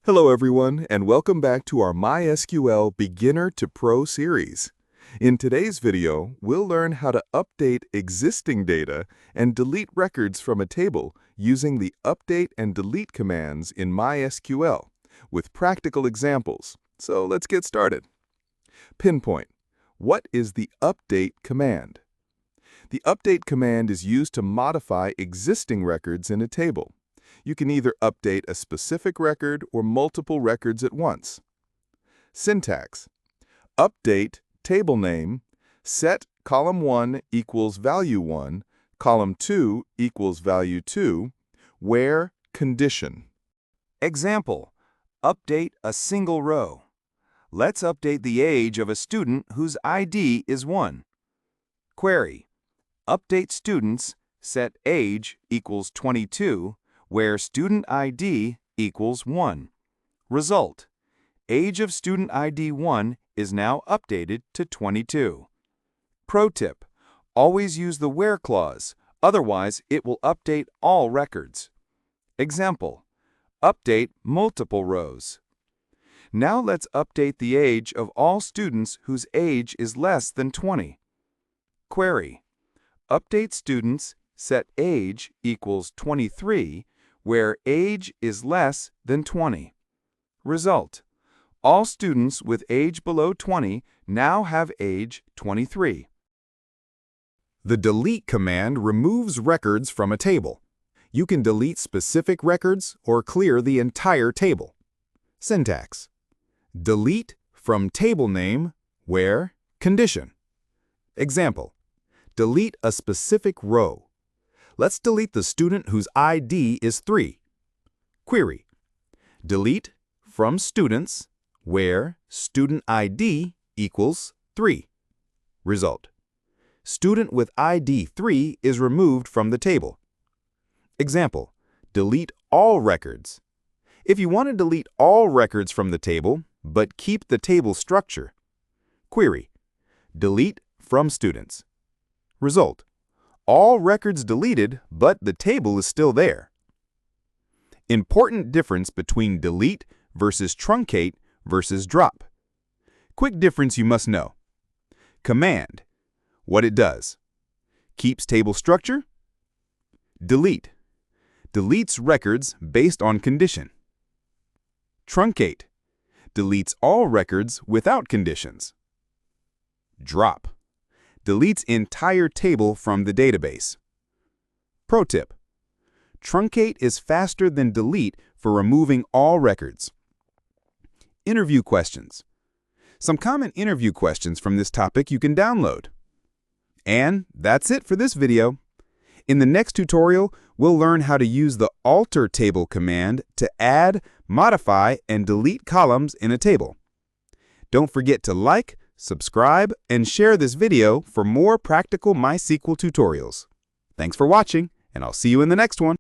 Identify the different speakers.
Speaker 1: Hello everyone, and welcome back to our MySQL Beginner to Pro series. In today's video, we'll learn how to update existing data and delete records from a table using the update and delete commands in MySQL with practical examples. So let's get started. Pinpoint. What is the update command? The update command is used to modify existing records in a table. You can either update a specific record or multiple records at once. Syntax. Update table name, set column 1 equals value 1, column 2 equals value 2, where condition.
Speaker 2: Example, update a single row. Let's update the age of a student whose ID is 1. Query, update students, set age equals 22, where student ID equals 1. Result, age of student ID 1 is now updated to 22. Pro tip, always use the where clause, otherwise it will update all records. Example, update multiple rows. Now let's update the age of all students whose age is less than 20. Query, update students, set age equals 23, where age is less than 20. Result, all students with age below 20 now have age 23.
Speaker 1: The delete command removes records from a table. You can delete specific records or clear the entire table. Syntax. Delete from table name, where condition. Example, delete a specific row. Let's delete the student whose ID is 3. Query, delete from students, where student ID equals 3. Result, student with ID 3 is removed from the table. Example, delete all records. If you want to delete all records from the table, but keep the table structure. Query, delete from students. Result, all records deleted, but the table is still there. Important difference between delete versus truncate versus drop. Quick difference you must know. Command, what it does. Keeps table structure. Delete, deletes records based on condition. Truncate, deletes all records without conditions. Drop, deletes entire table from the database. Pro tip, truncate is faster than delete for removing all records. Interview questions. Some common interview questions from this topic you can download. And that's it for this video. In the next tutorial, we'll learn how to use the alter table command to add, modify, and delete columns in a table. Don't forget to like, subscribe, and share this video for more practical MySQL tutorials. Thanks for watching, and I'll see you in the next one.